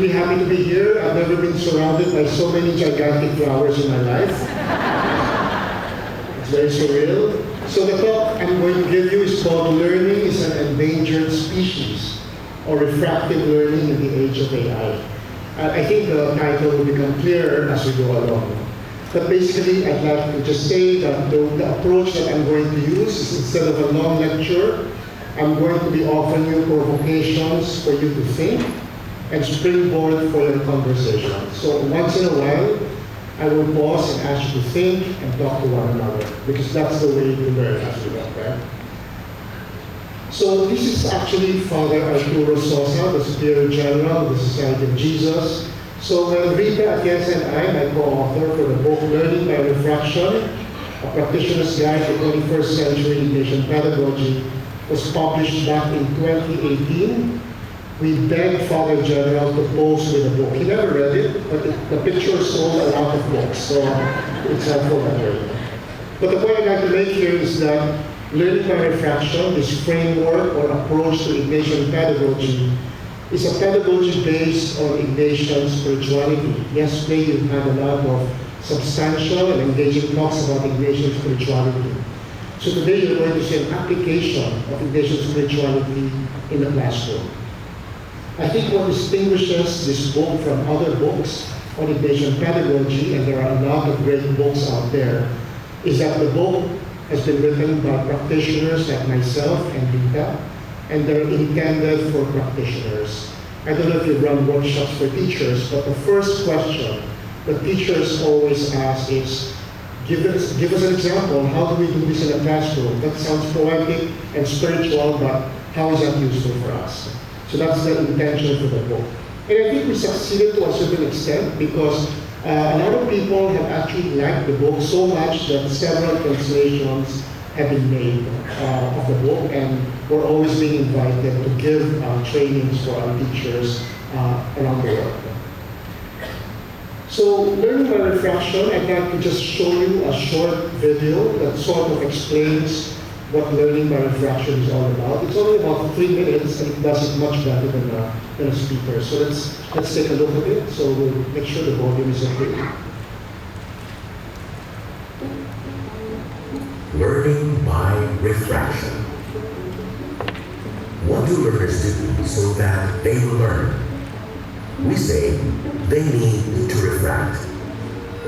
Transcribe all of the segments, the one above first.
really happy to be here. I've never been surrounded by so many gigantic flowers in my life. It's very surreal. So the talk I'm going to give you is called Learning is an Endangered Species, or Refractive Learning in the Age of AI. I think the title will become clearer as we go along. But basically, I'd like to just say that the approach that I'm going to use is, instead of a long lecture, I'm going to be offering you provocations for you to think and springboard for your conversation. So once in a while, I will pause and ask you to think and talk to one another, because that's the way to learn as we go, right? So this is actually Father Arturo Sosa, the Superior General of the Society of Jesus. So when Rita Atienza and I, my co-author for the book Learning by Refraction, A Practitioner's Guide to 21st Century Education Pedagogy, was published back in 2018, we begged Father General to pose with a book. He never read it, but the picture sold a lot of books, so it's helpful that way. But the point I'd like to make here is that Learning by Refraction, this framework or approach to Ignatian pedagogy, is a pedagogy based on Ignatian spirituality. Yesterday you had a lot of substantial and engaging talks about Ignatian spirituality. So today you're going to see an application of Ignatian spirituality in the classroom. I think what distinguishes this book from other books on Ignatian pedagogy, and there are a lot of great books out there, is that the book has been written by practitioners like myself and Rita, and they're intended for practitioners. I don't know if you run workshops for teachers, but the first question the teachers always ask is, give us an example. How do we do this in a classroom? That sounds poetic and spiritual, but how is that useful for us? So that's the intention for the book. And I think we succeeded to a certain extent, because a lot of people have actually liked the book so much that several translations have been made of the book, and we're always being invited to give trainings for our teachers around the world. So, Learning by Refraction, I'd like to just show you a short video that sort of explains what Learning by Refraction is all about. It's only about 3 minutes, and it does it much better than a speaker. So let's take a look at it. So we'll make sure the volume is okay. Learning by refraction. What do learners do so that they will learn? We say they need to refract.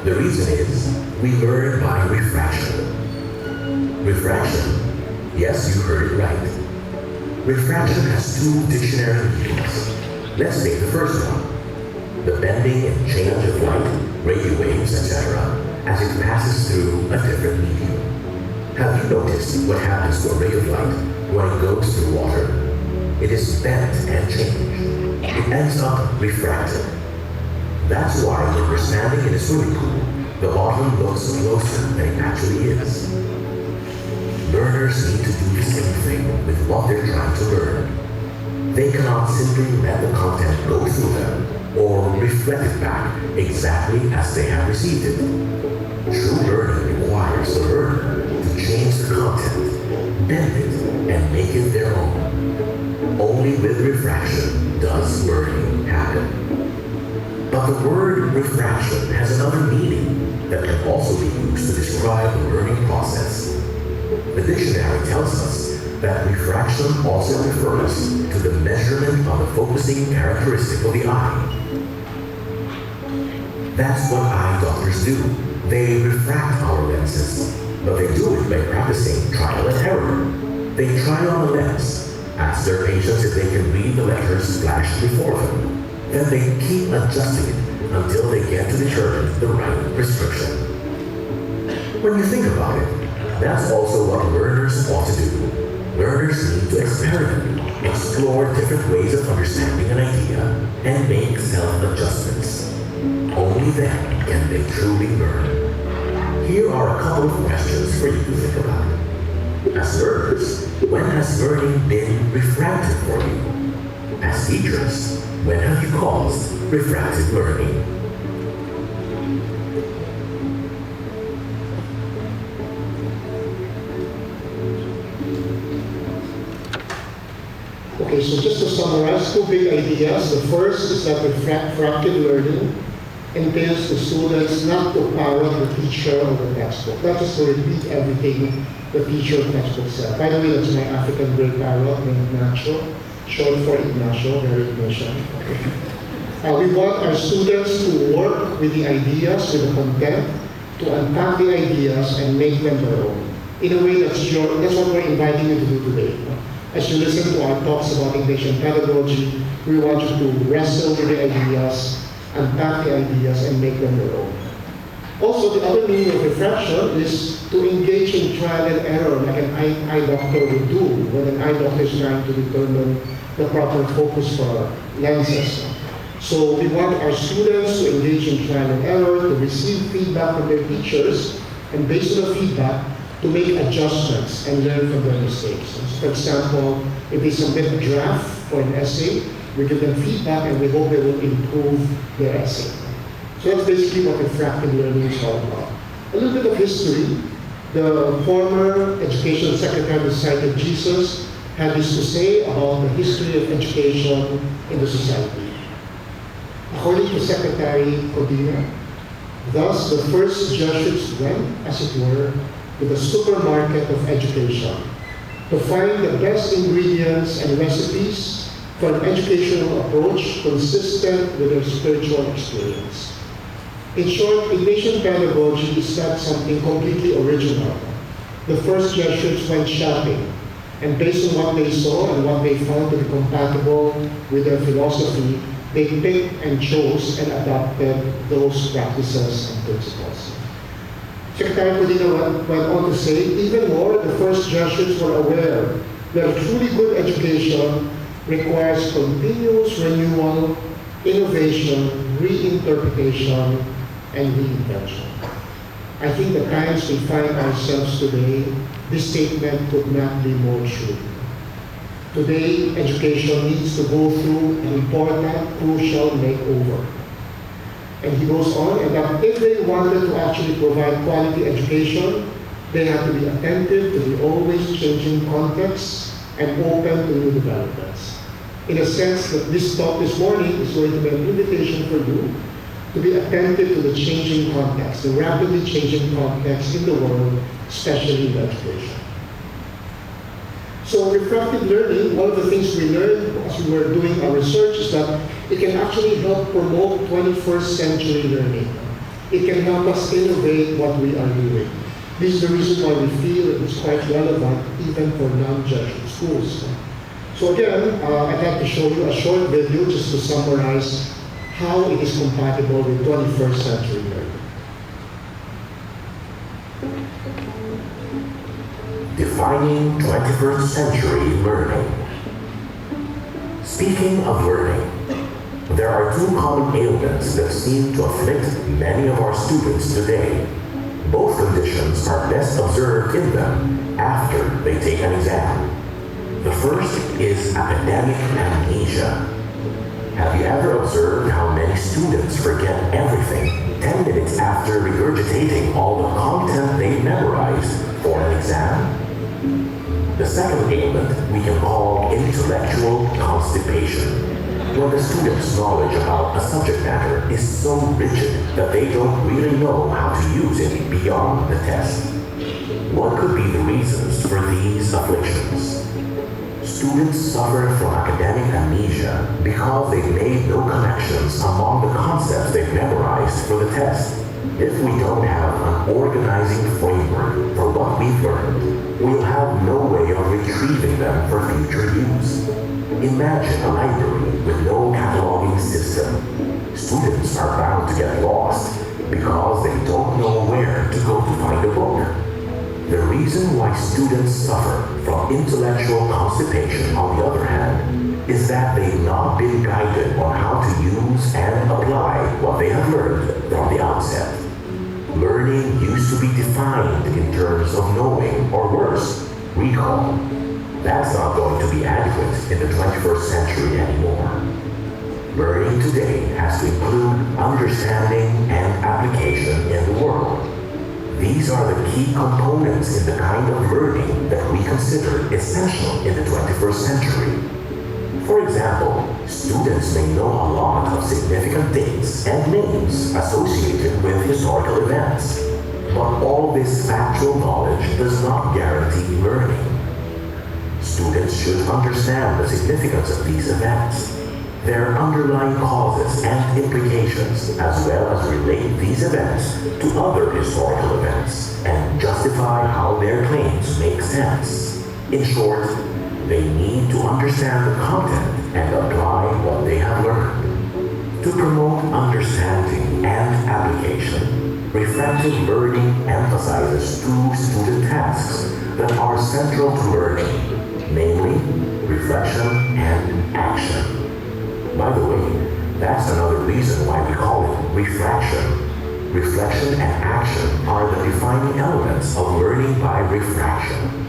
The reason is we learn by refraction. Refraction, yes, you heard it right. Refraction has 2 dictionary meanings. Let's take the first one. The bending and change of light, radio waves, etc., as it passes through a different medium. Have you noticed what happens to a ray of light when it goes through water? It is bent and changed. It ends up refracted. That's why when we're standing in a swimming pool, the bottom looks closer than it actually is. Learners need to do the same thing with what they're trying to learn. They cannot simply let the content go through them or reflect it back exactly as they have received it. True learning requires the learner to change the content, bend it, and make it their own. Only with refraction does learning happen. But the word refraction has another meaning that can also be used to describe the learning process. The dictionary tells us that refraction also refers to the measurement of the focusing characteristic of the eye. That's what eye doctors do. They refract our lenses, but they do it by practicing trial and error. They try on the lens, ask their patients if they can read the letters flashed before them. Then they keep adjusting it until they get to determine the right prescription. When you think about it, that's also what learners ought to do. Learners need to experiment, explore different ways of understanding an idea, and make self-adjustments. Only then can they truly learn. Here are a couple of questions for you to think about. As learners, when has learning been refracted for you? As teachers, when have you caused refracted learning? Okay, so just to summarize, two big ideas. The first is that refractive learning entails the students not to parrot the teacher or the textbook, not just to repeat everything the teacher or textbook said. By the way, that's my African grey parrot named Nacho, short for Ignacio, very Ignatian. We want our students to work with the ideas, with the content, to unpack the ideas and make them their own. In a way, that's what we're inviting you to do today. As you listen to our talks about Ignatian pedagogy, we want you to wrestle with the ideas, unpack the ideas, and make them your own. Also, the other meaning of refraction is to engage in trial and error, like an eye doctor would do when an eye doctor is trying to determine the proper focus for lenses. So we want our students to engage in trial and error, to receive feedback from their teachers, and based on the feedback, to make adjustments and learn from their mistakes. So for example, if they submit a draft for an essay, we give them feedback and we hope they will improve their essay. So that's basically what refractive learning is all about. A little bit of history. The former Education Secretary of the Society of Jesus had this to say about the history of education in the society. According to Secretary Codina, thus the first Jesuits went, as it were, to the supermarket of education to find the best ingredients and recipes for an educational approach consistent with their spiritual experience. In short, Ignatian pedagogy is not something completely original. The first Jesuits went shopping, and based on what they saw and what they found to be compatible with their philosophy, they picked and chose and adopted those practices and principles. Secretary Codina went on to say, even more, the first Jesuits were aware that truly good education requires continuous renewal, innovation, reinterpretation, and reinvention. I think the times we find ourselves today, this statement could not be more true. Today, education needs to go through an important, crucial makeover. And he goes on, and that if they wanted to actually provide quality education, they have to be attentive to the always changing context and open to new developments. In a sense, that this talk this morning is going to be an invitation for you to be attentive to the changing context, the rapidly changing context in the world, especially in education. So refractive learning, one of the things we learned as we were doing our research is that it can actually help promote 21st century learning. It can help us innovate what we are doing. This is the reason why we feel it is quite relevant even for non-Jesuit schools. So again, I'd like to show you a short video just to summarize how it is compatible with 21st century learning. Defining 21st century learning. Speaking of learning, there are two common ailments that seem to afflict many of our students today. Both conditions are best observed in them after they take an exam. The first is academic amnesia. Have you ever observed how many students forget everything 10 minutes after regurgitating all the content they memorized for an exam? The second ailment we can call intellectual constipation, when the student's knowledge about a subject matter is so rigid that they don't really know how to use it beyond the test. What could be the reasons for these afflictions? Students suffer from academic amnesia because they've made no connections among the concepts they've memorized for the test. If we don't have an organizing framework for what we've learned, we'll have no way of retrieving them for future use. Imagine a library with no cataloging system. Students are bound to get lost because they don't know where to go to find a book. The reason why students suffer from intellectual constipation, on the other hand, is that they've not been guided on how to use and apply what they have learned from the outset. Learning used to be defined in terms of knowing, or worse, recall. That's not going to be adequate in the 21st century anymore. Learning today has to include understanding and application in the world. These are the key components in the kind of learning that we consider essential in the 21st century. For example, students may know a lot of significant dates and names associated with historical events, but all this factual knowledge does not guarantee learning. Students should understand the significance of these events, their underlying causes and implications, as well as relate these events to other historical events and justify how their claims make sense. In short, they need to understand the content and apply what they have learned. To promote understanding and application, reflective learning emphasizes two student tasks that are central to learning, namely reflection and action. By the way, that's another reason why we call it refraction. Reflection and action are the defining elements of learning by refraction.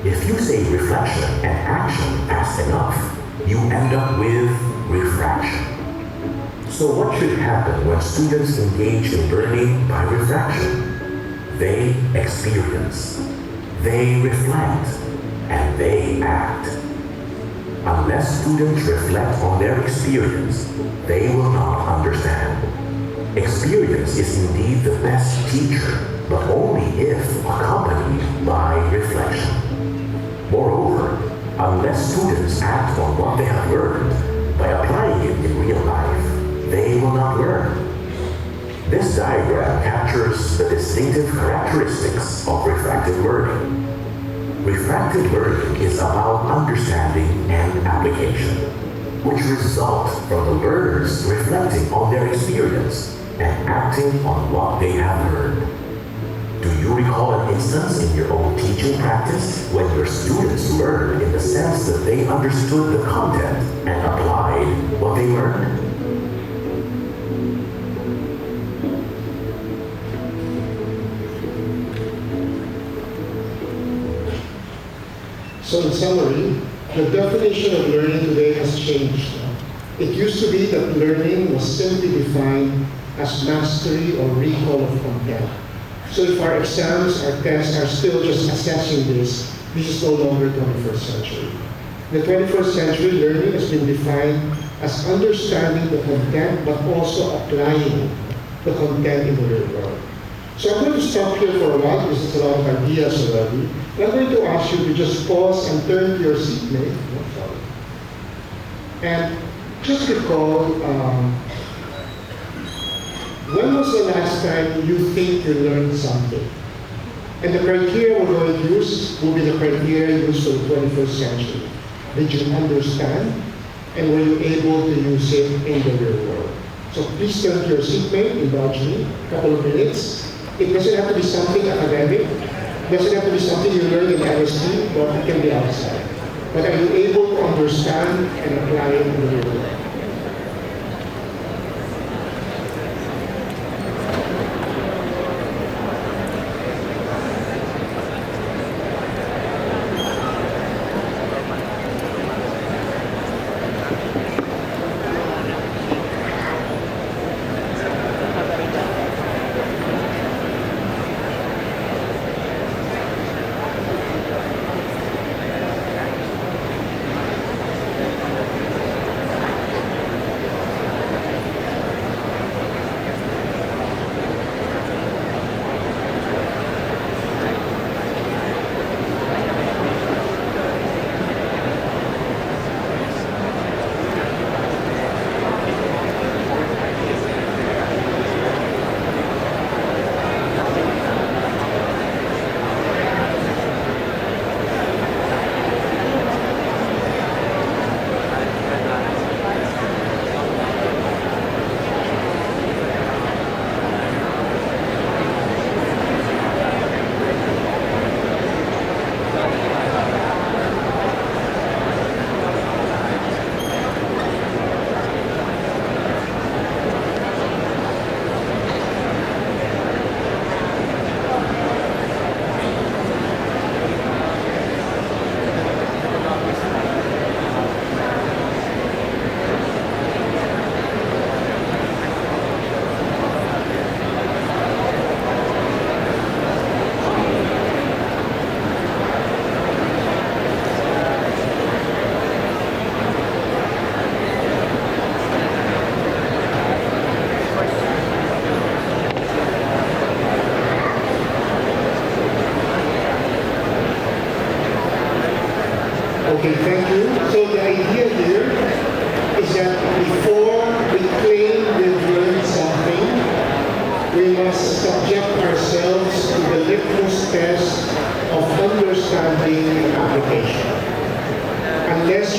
If you say reflection and action fast enough, you end up with refraction. So what should happen when students engage in learning by refraction? They experience, they reflect, and they act. Unless students reflect on their experience, they will not understand. Experience is indeed the best teacher, but only if accompanied by reflection. Moreover, unless students act on what they have learned by applying it in real life, they will not learn. This diagram captures the distinctive characteristics of refractive learning. Refractive learning is about understanding and application, which result from the learners reflecting on their experience and acting on what they have learned. Do you recall an instance in your own teaching practice when your students learned in the sense that they understood the content and applied what they learned? So in summary, the definition of learning today has changed. It used to be that learning was simply defined as mastery or recall of content. So if our exams, our tests are still just assessing this is no longer 21st century. In the 21st century, learning has been defined as understanding the content but also applying the content in the real world. So I'm going to stop here for a while because it's a lot of ideas already. And I'm going to ask you to just pause and turn to your seatmate. And just recall, when was the last time you think you learned something? And the criteria we're going to use will be the criteria used for the 21st century. Did you understand? And were you able to use it in the real world? So please turn to your seatmate, indulge me, a couple of minutes. It doesn't have to be something academic. It doesn't have to be something you learned in LSD, but it can be outside. But are you able to understand and apply it in the real world?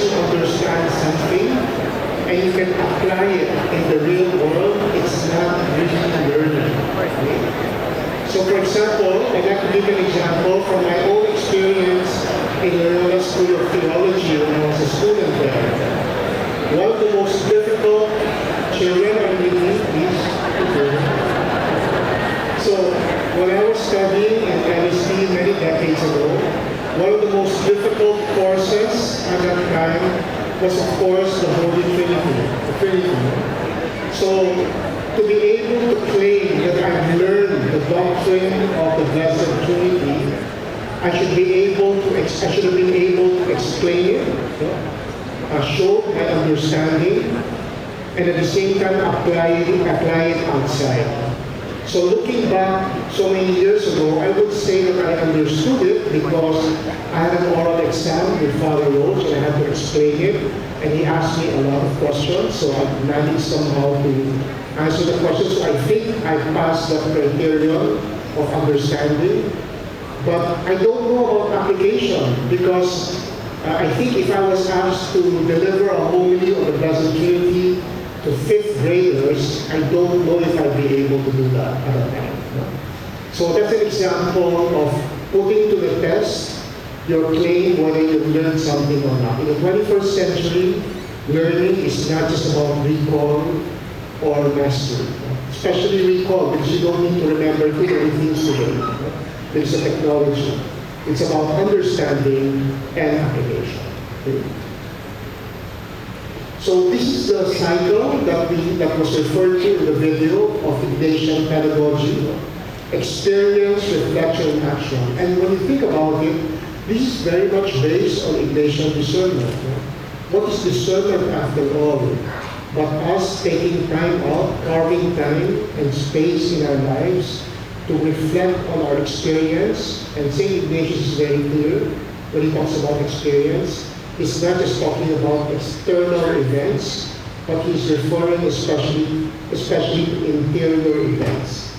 you understand something and you can apply it in the real world, it's not really learning. Okay? So for example, I'd like to give an example from my own experience in Loyola School of Theology when I was a student there. One of the most difficult children are really these people. So when I was studying in LSD many decades ago, one of the most difficult courses at that time was, of course, the Holy Trinity, the Trinity. So to be able to claim that I've learned the doctrine of the Blessed Trinity, I should have been able to explain it, show my understanding, and at the same time apply it outside. So looking back so many years ago, I would say that I understood it because I had an oral exam with Father Roach and I had to explain it, and he asked me a lot of questions, so I managed somehow to answer the questions. So I think I passed that criterion of understanding, but I don't know about application because I think if I was asked to deliver a homily on the Blessed Trinity to fifth graders, I don't know if I'd be able to do that at that time. So that's an example of putting to the test your claim whether you've learned something or not. In the 21st century, learning is not just about recall or mastery, especially recall because you don't need to remember too many things today. There's a technology. It's about understanding and application. Okay? So this is the cycle that was referred to in the video of Ignatian pedagogy: experience, reflection, and action. And when you think about it, this is very much based on Ignatian discernment. What is discernment after all? But us taking time out, carving time and space in our lives to reflect on our experience. And St. Ignatius is very clear when he talks about experience. He's not just talking about external events, but he's referring especially to interior events.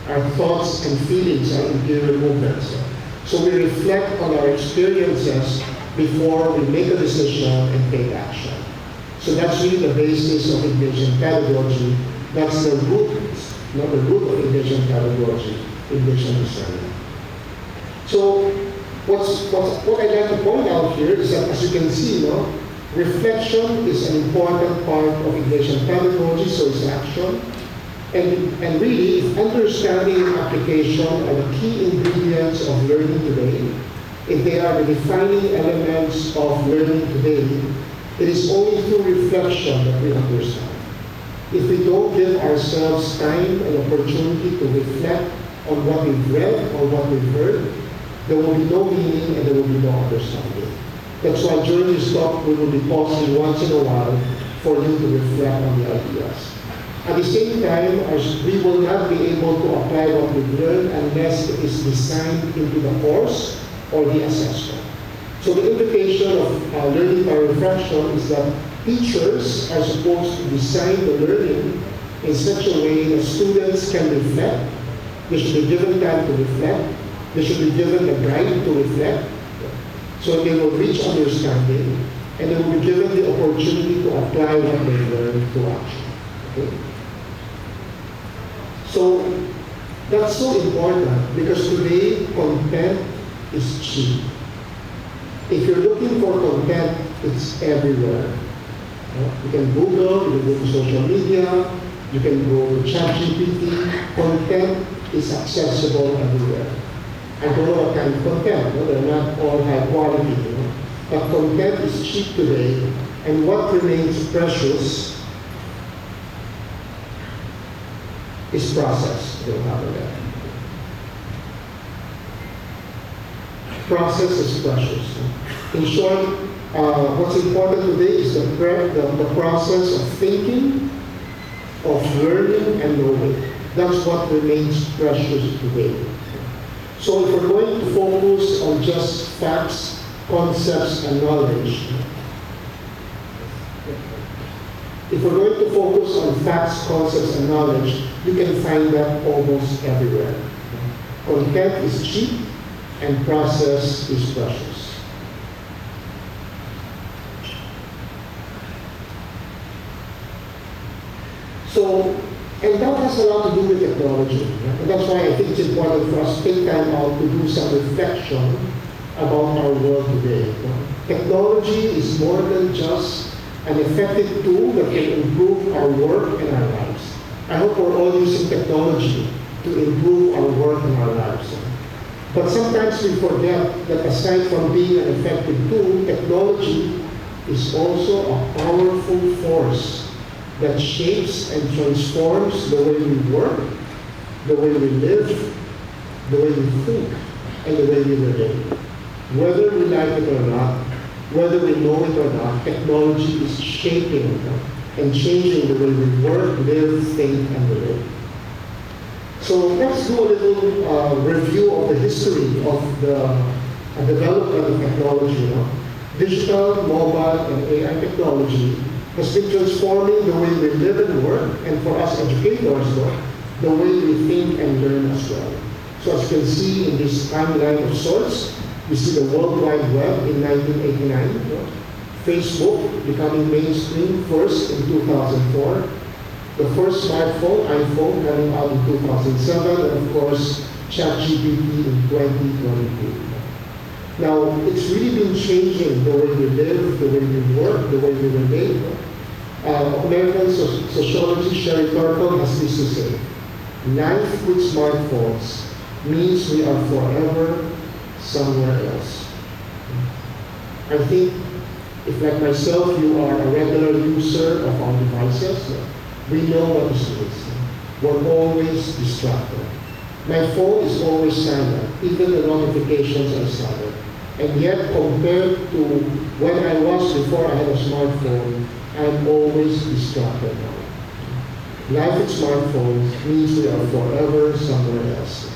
Our thoughts and feelings are interior movements. So we reflect on our experiences before we make a decision and take action. So that's really the basis of Ignatian pedagogy. That's the root, not the root of Ignatian pedagogy, Ignatian discernment. So what I'd like to point out here is that, as you can see, reflection is an important part of Ignatian pedagogy, so is action. And really, if understanding and application are the key ingredients of learning today, if they are the defining elements of learning today, it is only through reflection that we understand. If we don't give ourselves time and opportunity to reflect on what we've read or what we've heard, there will be no meaning and there will be no understanding. That's why during this talk, we will be pausing once in a while for you to reflect on the ideas. At the same time, we will not be able to apply what we've learned unless it is designed into the course or the assessment. So the invitation of learning by reflection is that teachers are supposed to design the learning in such a way that students can reflect. They should be given time to reflect. They should be given the guide to reflect, so they will reach understanding, and they will be given the opportunity to apply what they learned to action. Okay? So that's so important because today content is cheap. If you're looking for content, it's everywhere. You can Google, you can go to social media, you can go to ChatGPT. Content is accessible everywhere. I don't know what kind of content, they're not all high quality, but content is cheap today, and what remains precious is process. They'll have that. Process is precious. In short, what's important today is the process of thinking, of learning, and knowing. That's what remains precious today. So if we're going to focus on just facts, concepts, and knowledge, if we're going to focus on facts, concepts, and knowledge, you can find that almost everywhere. Content is cheap, and process is precious. So, and that has a lot to do with technology. And that's why I think it's important for us to take time out to do some reflection about our world today. Technology is more than just an effective tool that can improve our work and our lives. I hope we're all using technology to improve our work and our lives. But sometimes we forget that aside from being an effective tool, technology is also a powerful force that shapes and transforms the way we work, the way we live, the way we think, and the way we relate. Whether we like it or not, whether we know it or not, technology is shaping and changing the way we work, live, think, and relate. So let's do a little review of the history of the development of technology. Digital, mobile, and AI technology has been transforming the way we live and work, and for us educators, the way we think and learn as well. So as you can see in this timeline of sorts, you see the World Wide Web in 1989, Facebook becoming mainstream first in 2004, the first smartphone, iPhone, coming out in 2007, and of course, ChatGPT in 2022. Now, it's really been changing the way we live, the way we work, the way we relate. American sociologist Sherry Turkle has this to say: life with smartphones means we are forever somewhere else. I think if, like myself, you are a regular user of our devices, we know what this means. We're always distracted. My phone is always silent, even the notifications are silent. And yet, compared to when I was before I had a smartphone, I'm always distracted now. Life with smartphones means we are forever somewhere else.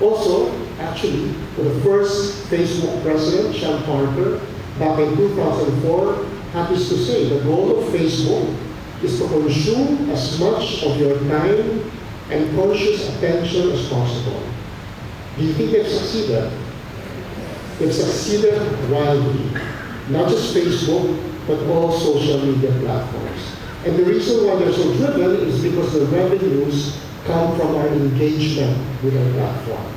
Also, actually, the first Facebook president, Sean Parker, back in 2004, happens to say the goal of Facebook is to consume as much of your time and conscious attention as possible. Do you think they've succeeded? They've succeeded wildly. Not just Facebook, but all social media platforms. And the reason why they're so driven is because the revenues come from our engagement with our platform.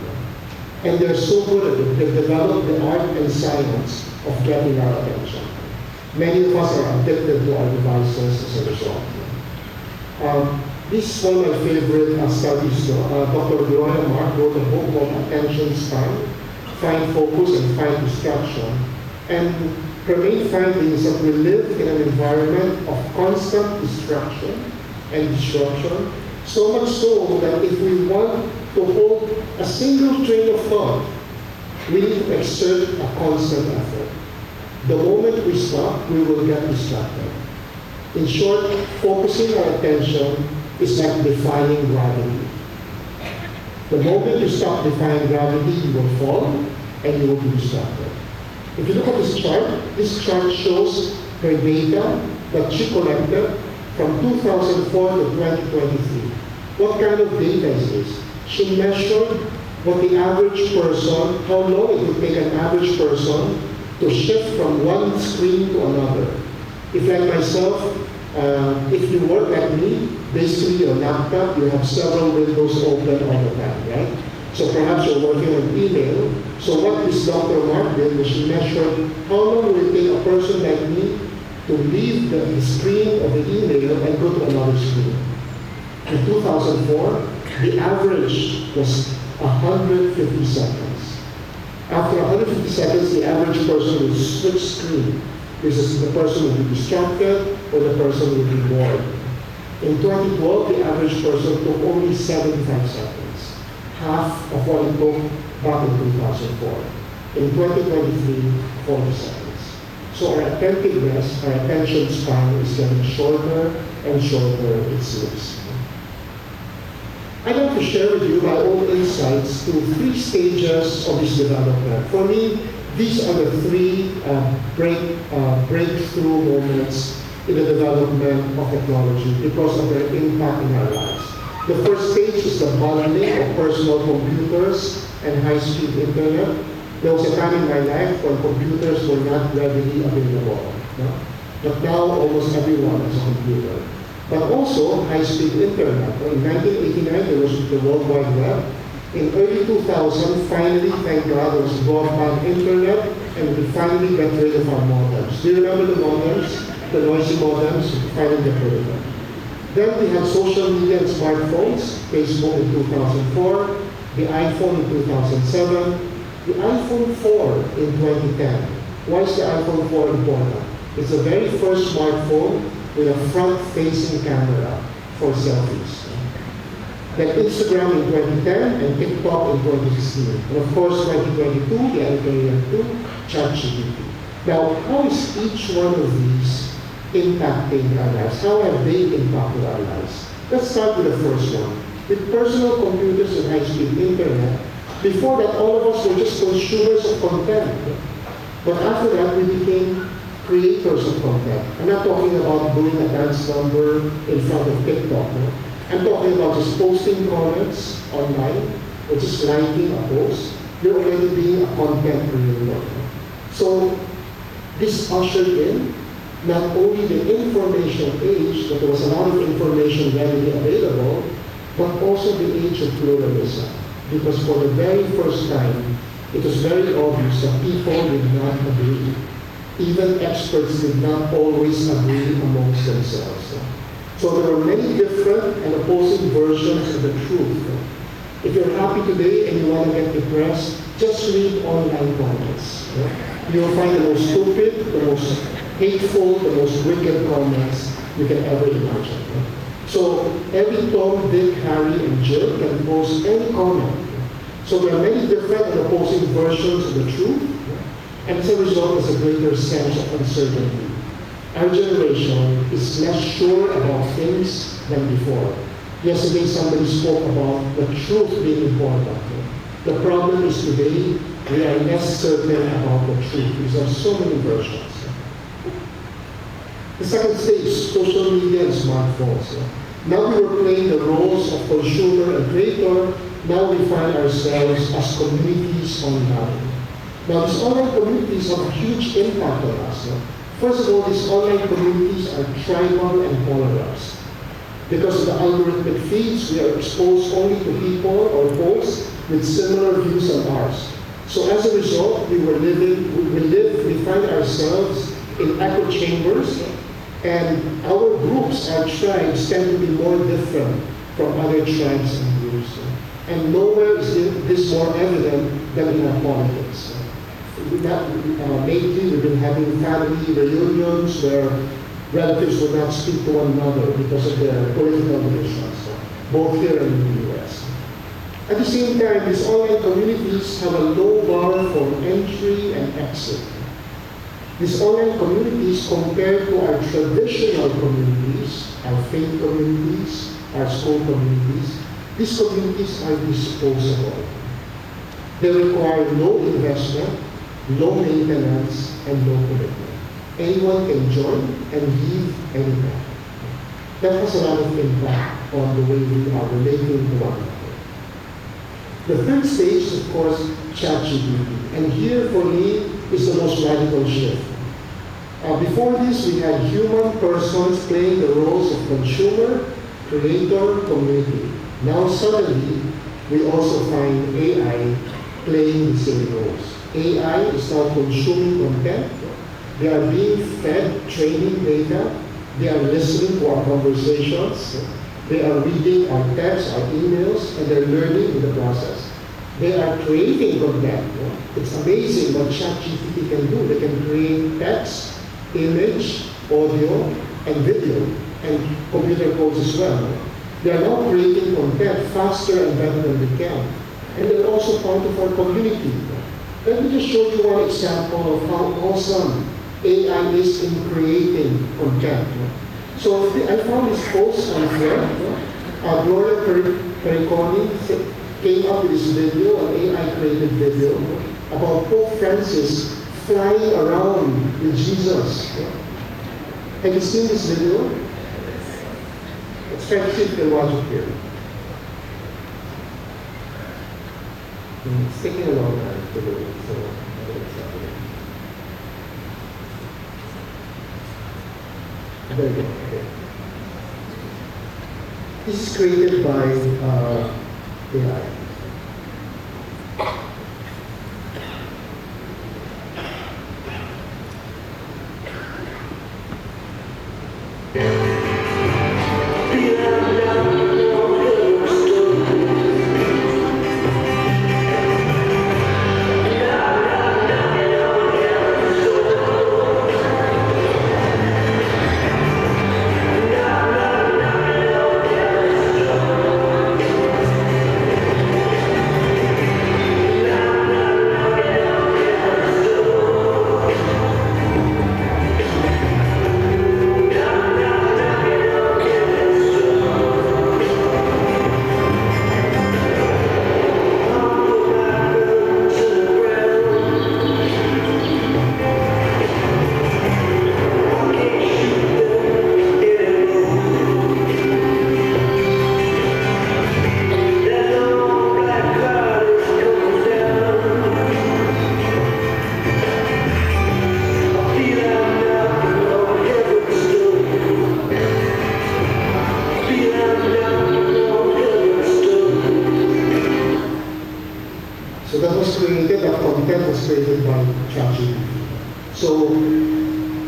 And they're so good at it. They've developed the art and science of getting our attention. Many of us are addicted to our devices as a result. This is one of my favorite studies. Dr. Gloria Mark wrote a book called Attention Span, Find Focus and Find Distraction. And her main finding is that we live in an environment of constant distraction and disruption, so much so that if we want to hold a single train of thought, we need to exert a constant effort. The moment we stop, we will get distracted. In short, focusing our attention is like defying gravity. The moment you stop defying gravity, you will fall and you will be distracted. If you look at this chart shows her data that she collected from 2004 to 2023. What kind of data is this? She measured what the average person, how long it would take an average person to shift from one screen to another. If like myself, if you work like me, basically your laptop, you have several windows open all the time, right? So perhaps you're working on email. So what this Dr. Mark did was she measured how long will it take a person like me to leave the screen of the email and go to another screen. In 2004, the average was 150 seconds. After 150 seconds, the average person will switch screen. This is the person will be distracted or the person will be bored. In 2012, the average person took only 75 seconds, half of what it took back in 2004. In 2023, 40 seconds. So our attentiveness, our attention span is getting shorter and shorter, it seems. I'd like to share with you my own insights to 3 stages of this development. For me, these are the 3 breakthrough moments in the development of technology because of their impact in our lives. The first stage is the bundling of personal computers and high-speed internet. There was a time in my life when computers were not readily available. No? But now almost everyone has a computer. but also high-speed internet. In 1989, there was the World Wide Web. In early 2000, finally, thank God, there was broadband internet, and we finally got rid of our modems. Do you remember the modems? The noisy modems? We finally got rid of them. Then we had social media and smartphones, Facebook in 2004, the iPhone in 2007, the iPhone 4 in 2010. Why is the iPhone 4 important? It's the very first smartphone with a front-facing camera for selfies. Then Instagram in 2010 and TikTok in 2016. And of course, 2022, the editorial 2, ChatGPT. Now, how is each one of these impacting our lives? How have they impacted our lives? Let's start with the first one. With personal computers and high-speed internet, before that, all of us were just consumers of content. But after that, we became creators of content. I'm not talking about doing a dance number in front of TikTok. No? I'm talking about just posting comments online or just liking a post. You're already being a content creator. So this ushered in not only the information age, but there was a lot of information readily available, but also the age of pluralism. Because for the very first time, it was very obvious that people did not agree. Even experts did not always agree amongst themselves. So there are many different and opposing versions of the truth. If you're happy today and you want to get depressed, just read online comments. You will find the most stupid, the most hateful, the most wicked comments you can ever imagine. So every Tom, Dick, Harry, and Jill can post any comment. So there are many different and opposing versions of the truth, and as a result, there's a greater sense of uncertainty. Our generation is less sure about things than before. Yesterday, somebody spoke about the truth being important. The problem is today, we are less certain about the truth because there are so many versions. The second stage, social media and smartphones. Now we were playing the roles of consumer and creator. Now we find ourselves as communities online. Now these online communities have a huge impact on us. First of all, these online communities are tribal and polarized. Because of the algorithmic feeds, we are exposed only to people or posts with similar views as ours. So as a result, we find ourselves in echo chambers, and our groups, our tribes, tend to be more different from other tribes and groups. And nowhere is this more evident than in our politics. Lately, we've been having family reunions where relatives will not speak to one another because of their political divisions, both here and in the US. At the same time, these online communities have a low bar for entry and exit. These online communities, compared to our traditional communities, our faith communities, our school communities, these communities are disposable. They require no investment, no maintenance, and no commitment. Anyone can join and leave anytime. That has a lot of impact on the way we are relating to one another. The third stage is, of course, ChatGPT. And here, for me, is the most radical shift. Before this, we had human persons playing the roles of consumer, creator, community. Now, suddenly, we also find AI playing the same roles. AI is now consuming content. They are being fed training data. They are listening to our conversations. They are reading our texts, our emails, and they're learning in the process. They are creating content. It's amazing what ChatGPT can do. They can create text, image, audio, and video, and computer codes as well. They are now creating content faster and better than we can. And they're also part of our community. Let me just show you one example of how awesome AI is in creating content. So I found this post on Twitter. Gloria Periconi came up with this video, an AI-created video, about Pope Francis flying around with Jesus. Have you seen this video? Let's try to see if you can watch it here. It's taking a long time to do it, so there you go. Okay. This is created by AI. So that was created, that content was created by ChatGPT. So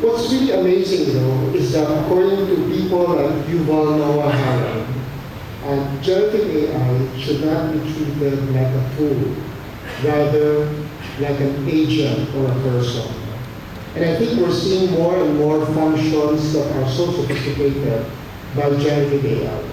what's really amazing though is that according to people like Yuval Noah Harari, generative AI should not be treated like a tool, rather like an agent or a person. And I think we're seeing more and more functions that are so sophisticated by generative AI.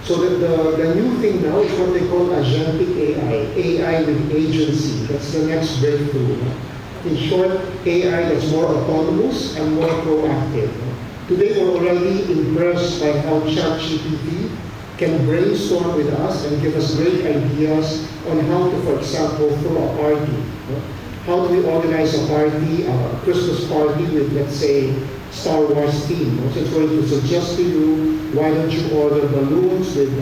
So the new thing now is what they call agentic AI, AI with agency. That's the next breakthrough. In short, AI that's more autonomous and more proactive. Today we're already impressed by how ChatGPT can brainstorm with us and give us great ideas on how to, for example, throw a party. How do we organize a party, a Christmas party with, let's say, Star Wars theme? So it's going to suggest to you, why don't you order balloons with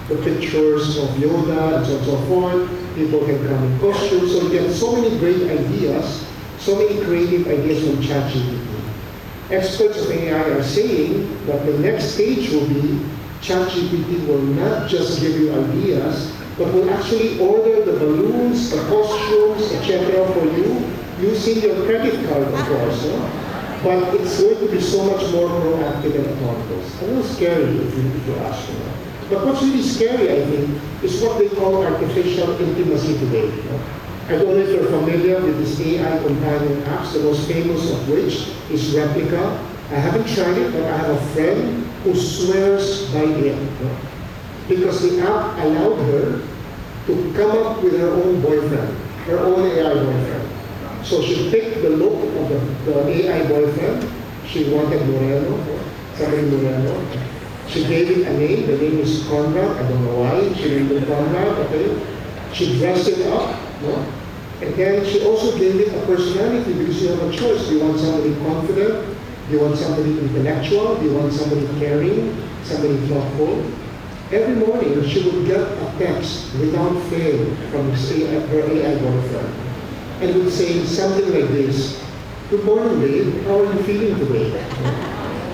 the pictures of Yoda and so on and so forth. People can come in costumes. So you get so many great ideas, so many creative ideas from ChatGPT. Experts of AI are saying that the next stage will be ChatGPT will not just give you ideas, but will actually order the balloons, the costumes, etc. for you using your credit card, of course. But it's going to be so much more proactive and autonomous. A little scary if you ask me. But what's really scary, I think, is what they call artificial intimacy today. I don't know if you're familiar with this AI companion apps, the most famous of which is Replica. I haven't tried it, but I have a friend who swears by it. Because the app allowed her to come up with her own boyfriend, her own AI boyfriend. So she picked the look of the AI boyfriend. She wanted Moreno, somebody Moreno. She gave it a name. The name is Conrad. I don't know why. She named it Conrad. Okay. She dressed it up. And then she also gave it a personality because you have a choice. Do you want somebody confident? Do you want somebody intellectual? Do you want somebody caring? Somebody thoughtful? Every morning she would get a text without fail from her AI boyfriend. And would say something like this: "Good morning, babe. How are you feeling today?"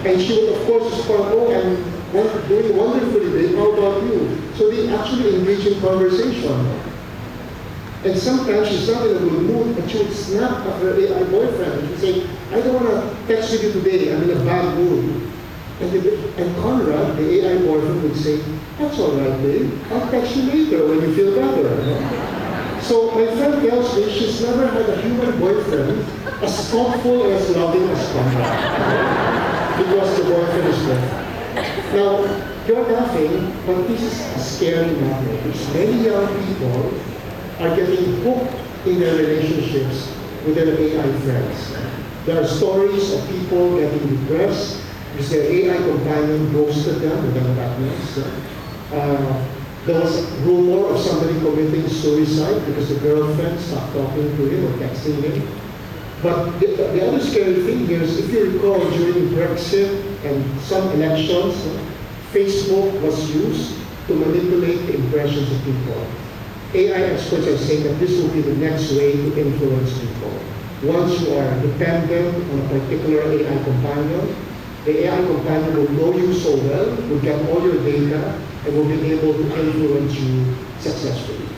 And she would, of course, respond, "Oh, I'm doing wonderfully, babe. How about you?" So they actually engage in conversation. And sometimes she's not in a good mood, and she would snap at her AI boyfriend. She'd say, "I don't want to text with you today. I'm in a bad mood." And Conrad, the AI boyfriend, would say, "That's all right, babe. I'll text you later when you feel better." So my friend tells me she's never had a human boyfriend as thoughtful and as loving as Conrad. Because the boyfriend is perfect. Now, you're laughing, but this is a scary matter. Because many young people are getting hooked in their relationships with their AI friends. There are stories of people getting depressed because their AI companion ghosted them, whatever that means. There was a rumor of somebody committing suicide because the girlfriend stopped talking to him or texting him. But the other scary thing here is, if you recall, during Brexit and some elections, Facebook was used to manipulate the impressions of people. AI experts are saying that this will be the next way to influence people. Once you are dependent on a particular AI companion, the AI companion will know you so well, will get all your data, and will be able to influence you successfully.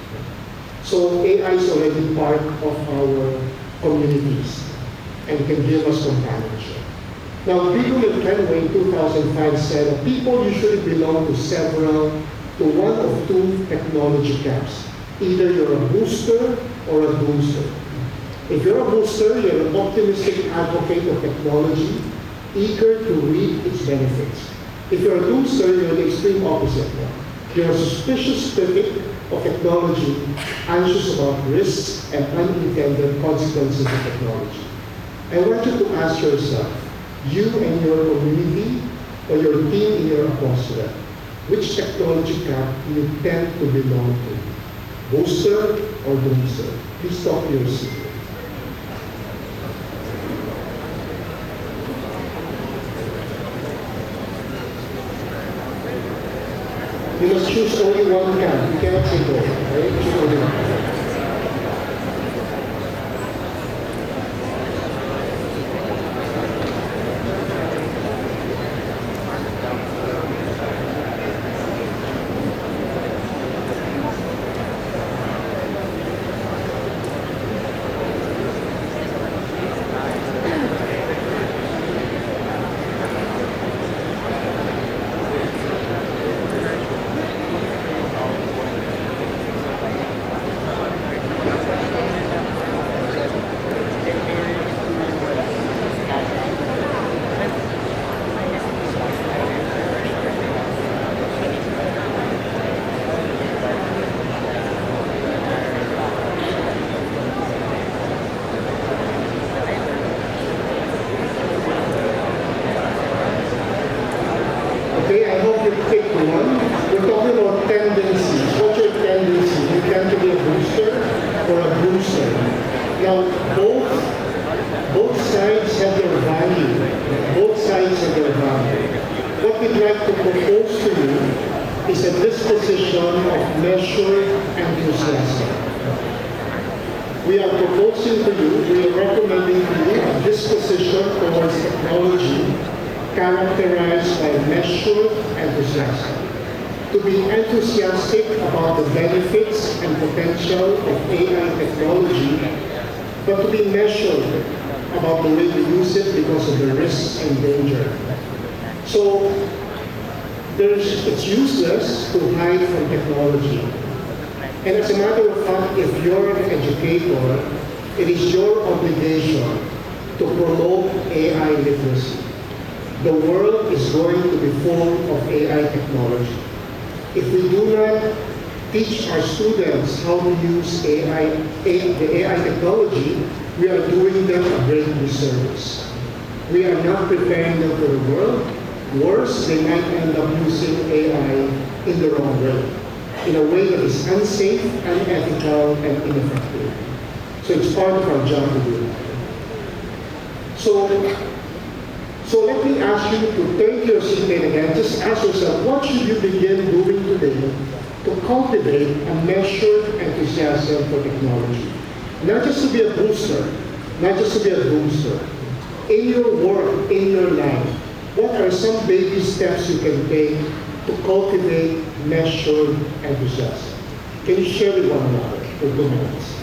So AI is already part of our communities and can give us companionship. Now, Bigel and Kenway in 2005 said that people usually belong to one of two technology camps. Either you're a booster or a doomster. If you're a booster, you're an optimistic advocate of technology, eager to reap its benefits. If you're a doomster, you're the extreme opposite. You're a suspicious critic of technology, anxious about risks and unintended consequences of technology. I want you to ask yourself, you and your community, or your team in your apostolate, which technology camp do you tend to belong to? Booster or doomster? Please talk to your secret. You must choose only one camp. You cannot say both. Right? Choose only one. Okay, I hope you pick one. We're talking about tendencies. What's your tendency? You tend to be a booster or a booster. Now, both sides have their value. Both sides have their value. What we'd like to propose to you is a disposition of measured enthusiasm. We are proposing to you, we are recommending to you a disposition towards technology characterized by measured enthusiasm. To be enthusiastic about the benefits and potential of AI technology, but to be measured about the way we use it because of the risks and danger. So it's useless to hide from technology. And as a matter of fact, if you're an educator, it is your obligation to promote AI literacy. The world is going to be full of AI technology. If we do not teach our students how to use the AI technology, we are doing them a great disservice. We are not preparing them for the world. Worse, they might end up using AI in the wrong way, in a way that is unsafe, unethical, and ineffective. So it's part of our job to do that. So let me ask you to turn to your seatmate again. Just ask yourself, what should you begin doing today to cultivate a measured enthusiasm for technology? Not just to be a booster, not just to be a booster. In your work, in your life, what are some baby steps you can take to cultivate measured enthusiasm? Can you share with one another for 2 minutes?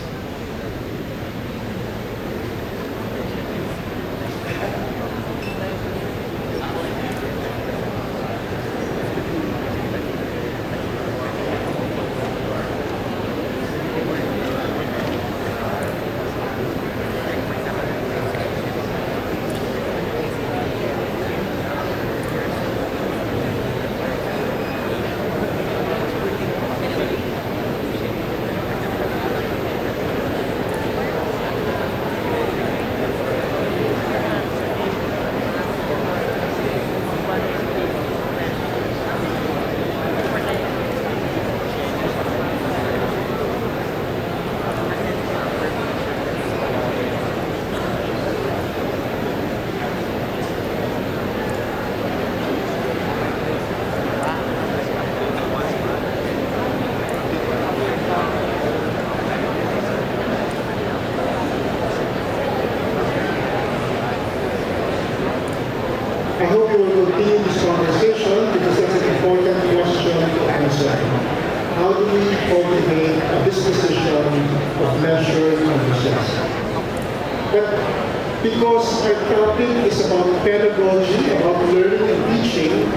But because our topic is about pedagogy, about learning and teaching,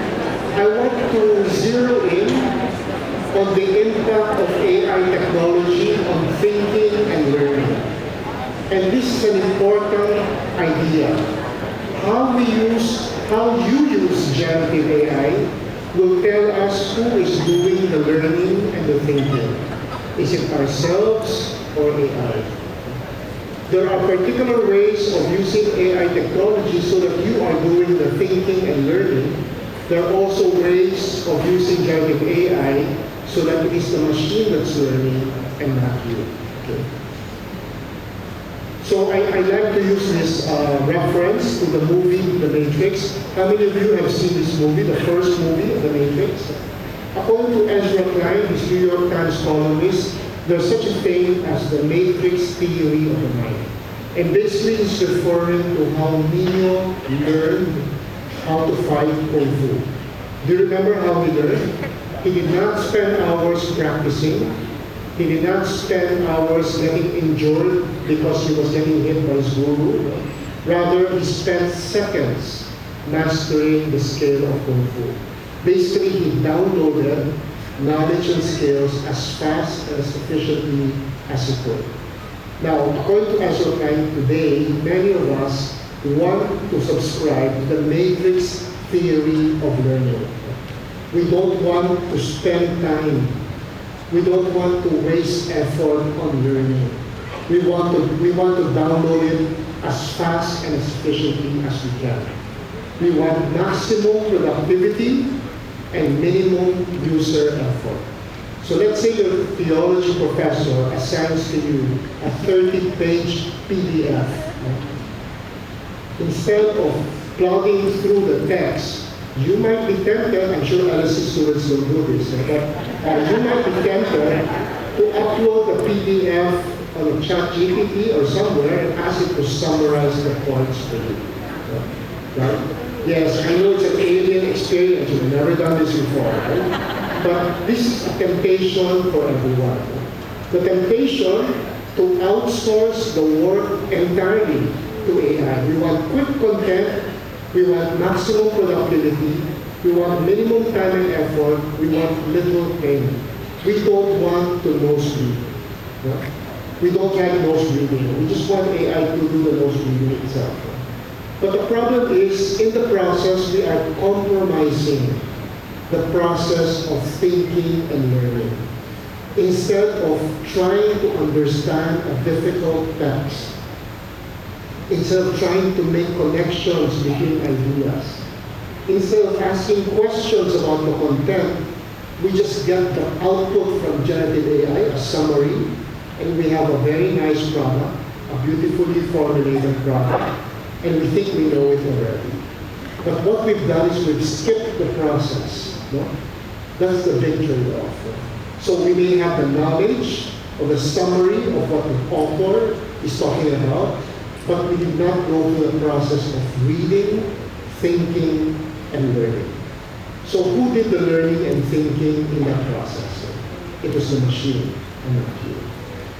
I want to zero in on the impact of AI technology on thinking and learning. And this is an important idea. How you use generative AI will tell us who is doing the learning and the thinking. Is it ourselves or AI? There are particular ways of using AI technology so that you are doing the thinking and learning. There are also ways of using generative AI so that it is the machine that's learning and not you. Okay. So I like to use this reference to the movie The Matrix. How many of you have seen this movie, the first movie of The Matrix? According to Ezra Klein, his New York Times columnist, there's such a thing as the Matrix theory of the mind. And basically it's referring to how Neo learned how to fight Kung Fu. Do you remember how he learned? He did not spend hours practicing. He did not spend hours getting injured because he was getting hit by his guru. Rather, he spent seconds mastering the skill of Kung Fu. Basically, he downloaded knowledge and skills as fast and as efficiently as he could. Now, according to Ezra Klein, today, many of us want to subscribe to the Matrix theory of learning. We don't want to spend time. We don't want to waste effort on learning. We want to download it as fast and as efficiently as we can. We want maximum productivity and minimum user effort. So let's say your theology professor assigns to you a 30-page PDF. Instead of plugging through the text, you might be tempted, I'm sure LSE students will do this, but you might be tempted to upload the PDF on ChatGPT or somewhere and ask it to summarize the points for you. Right? Yes, I know it's an alien experience, you've never done this before, right? But this is a temptation for everyone. The temptation to outsource the work entirely to AI. We want quick content. We want maximum productivity. We want minimum time and effort. We want little payment. We don't want to nosebleed. No? We don't like nosebleeding. We just want AI to do the nosebleeding itself. But the problem is, in the process, we are compromising the process of thinking and learning. Instead of trying to understand a difficult text, instead of trying to make connections between ideas, instead of asking questions about the content, we just get the output from generative AI, a summary, and we have a very nice product, a beautifully formulated product, and we think we know it already. But what we've done is we've skipped the process. No? That's the big trade-off. So we may have the knowledge or the summary of what the author is talking about, but we did not go through the process of reading, thinking, and learning. So who did the learning and thinking in that process? It was the machine and not you.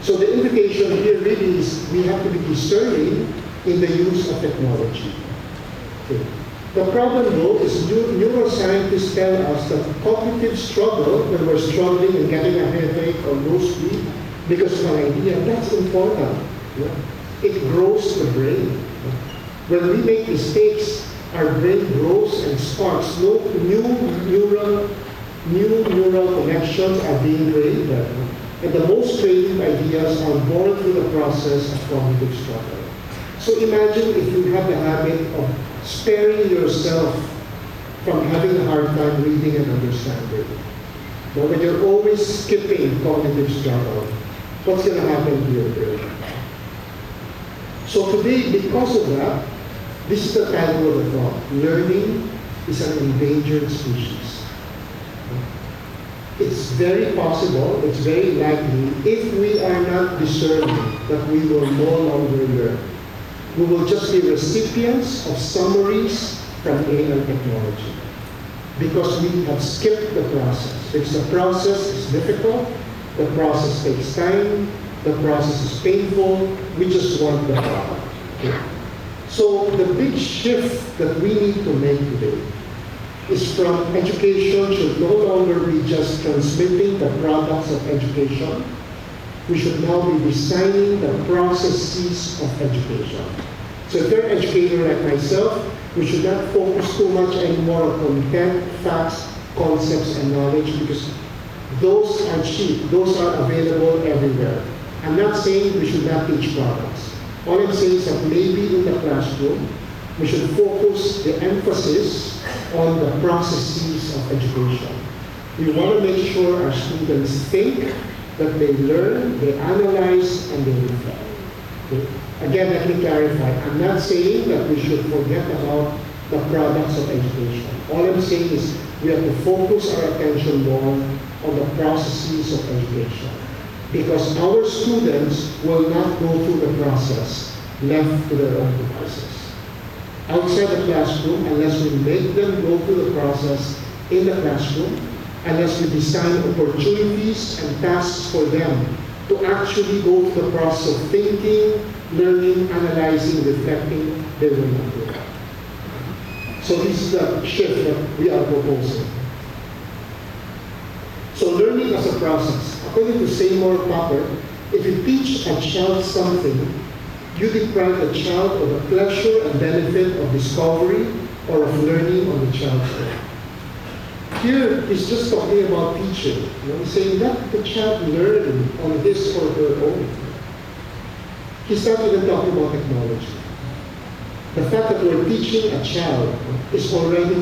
So the invitation here really is we have to be discerning in the use of technology. Okay. The problem though is neuroscientists tell us that cognitive struggle, when we're struggling and getting a headache or nosebleed because of an idea, that's important. Yeah? It grows the brain. When we make mistakes, our brain grows and sparks. New neural connections are being created. And the most creative ideas are born through the process of cognitive struggle. So imagine if you have the habit of sparing yourself from having a hard time reading and understanding. But when you're always skipping cognitive struggle, what's going to happen to your brain? So today, because of that, this is the title of the talk. Learning is an endangered species. It's very possible, it's very likely, if we are not discerning, that we will no longer learn. We will just be recipients of summaries from AI technology because we have skipped the process. Because the process is difficult, the process takes time, the process is painful, we just want the product. Okay? So the big shift that we need to make today is from education should no longer be just transmitting the products of education. We should now be designing the processes of education. So if you're an educator like myself, we should not focus too much anymore on content, facts, concepts, and knowledge, because those are cheap. Those are available everywhere. I'm not saying we should not teach products. All I'm saying is that maybe in the classroom, we should focus the emphasis on the processes of education. We want to make sure our students think, that they learn, they analyze, and they reflect. Okay? Again, let me clarify. I'm not saying that we should forget about the products of education. All I'm saying is we have to focus our attention more on the processes of education. Because our students will not go through the process left to their own devices. Outside the classroom, unless we make them go through the process in the classroom, unless we design opportunities and tasks for them to actually go through the process of thinking, learning, analyzing, reflecting, they will not do that. So this is the shift that we are proposing. So learning as a process. According to Seymour Papert, if you teach a child something, you deprive the child of the pleasure and benefit of discovery or of learning on the child's own. Here, he's just talking about teaching. He's saying let the child learn on his or her own. He's not even talking about technology. The fact that we're teaching a child is already,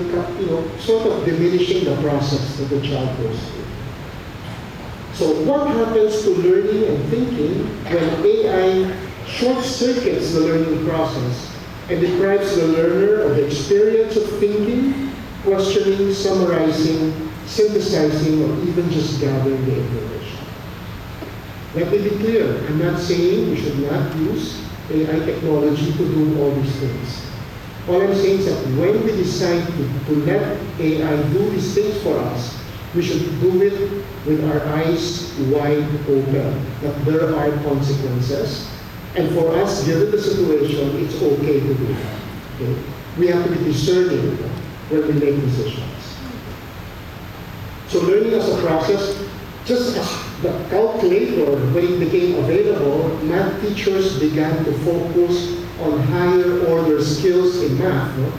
sort of diminishing the process that the child goes through. So what happens to learning and thinking when AI short-circuits the learning process and deprives the learner of the experience of thinking, questioning, summarizing, synthesizing, or even just gathering the information? Let me be clear, I'm not saying we should not use AI technology to do all these things. All I'm saying is that when we decide to let AI do these things for us, we should do it with our eyes wide open, that there are consequences. And for us, given the situation, it's okay to do that. Okay? We have to be discerning when we make decisions. So learning as a process, just as the calculator, when it became available, math teachers began to focus on higher order skills in math. No?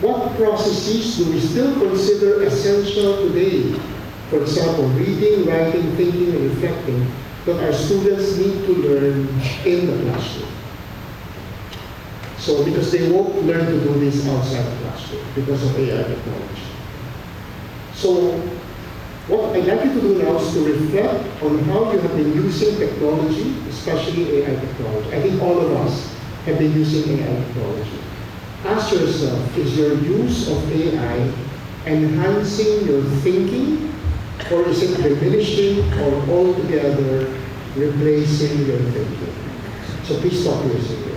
What processes do we still consider essential today? For example, reading, writing, thinking, and reflecting, that our students need to learn in the classroom. So, because they won't learn to do this outside the classroom because of AI technology. So, what I'd like you to do now is to reflect on how you have been using technology, especially AI technology. I think all of us have been using AI technology. Ask yourself, is your use of AI enhancing your thinking, or is it diminishing or altogether replacing your thinking? So please stop using it.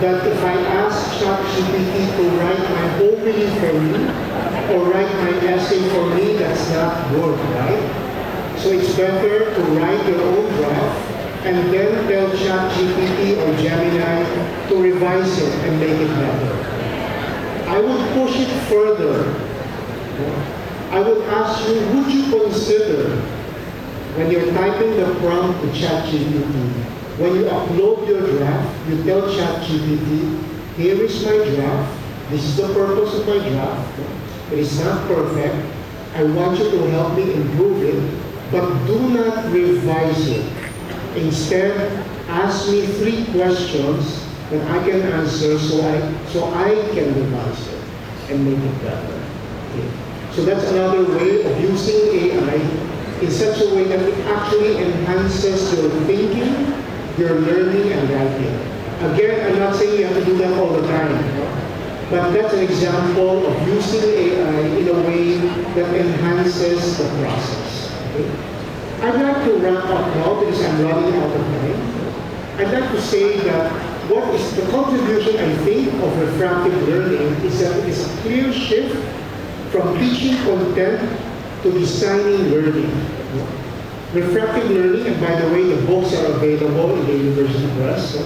that if I ask ChatGPT to write my whole belief for me or write my essay for me, that's not good, right? So it's better to write your own draft and then tell ChatGPT or Gemini to revise it and make it better. I would push it further. I would ask you, would you consider, when you're typing the prompt to ChatGPT, when you upload your draft, you tell ChatGPT, here is my draft, this is the purpose of my draft, it is not perfect, I want you to help me improve it, but do not revise it. Instead, ask me 3 questions that I can answer so I can revise it and make it better. Okay. So that's another way of using AI in such a way that it actually enhances your thinking, your learning, and writing. Again, I'm not saying you have to do that all the time, but that's an example of using AI in a way that enhances the process. Okay? I'd like to wrap up now because I'm running out of time. I'd like to say that what is the contribution, I think, of refractive learning is that it is a clear shift from teaching content to designing learning. Refractive learning, and by the way, the books are available in the University Press.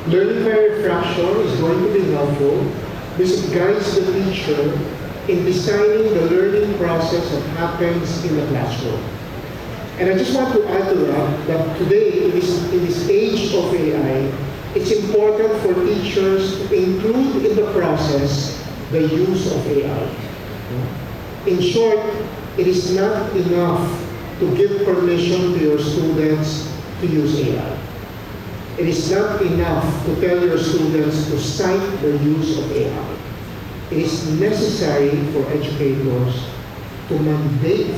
Learning by refraction is going to be helpful because it guides the teacher in designing the learning process that happens in the classroom. And I just want to add to that today, in this age of AI, it's important for teachers to include in the process the use of AI. In short, it is not enough to give permission to your students to use AI. It is not enough to tell your students to cite the use of AI. It is necessary for educators to mandate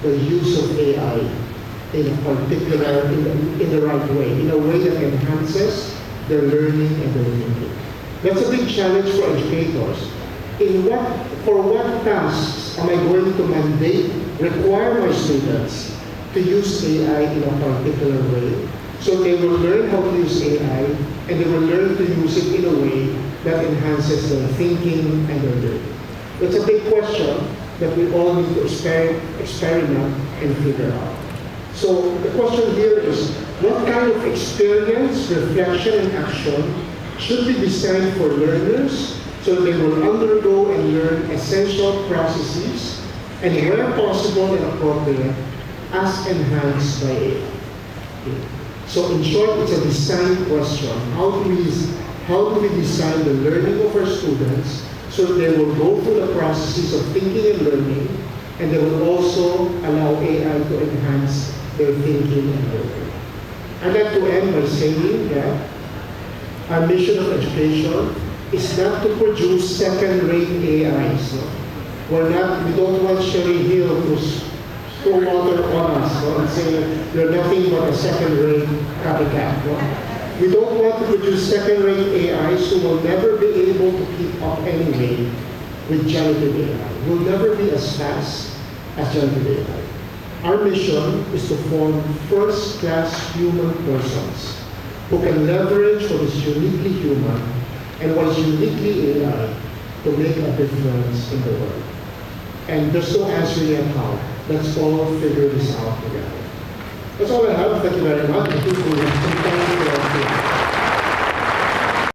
the use of AI in a particular, in the right way, in a way that enhances their learning and their thinking. That's a big challenge for educators. For what tasks am I going to mandate, require my students to use AI in a particular way? So they will learn how to use AI and they will learn to use it in a way that enhances their thinking and their learning. That's a big question that we all need to experiment and figure out. So the question here is, what kind of experience, reflection, and action should be designed for learners so they will undergo and learn essential processes and where possible and appropriate as enhanced by AI? Okay. So in short, it's a design question. How do we design the learning of our students so they will go through the processes of thinking and learning, and they will also allow AI to enhance their thinking and learning? I'd like to end by saying that our mission of education is not to produce second-rate AIs. No? We don't want Sherry Hill to throw water on us, no? And say you're nothing but a second-rate copycat. No? We don't want to produce second-rate AIs who will never be able to keep up anyway with generative AI. Will never be as fast as generative AI. Our mission is to form first-class human persons who can leverage what is uniquely human and what is uniquely AI to make a difference in the world. And there's no answer yet how. Let's all figure this out together. That's all I have. Thank you very much.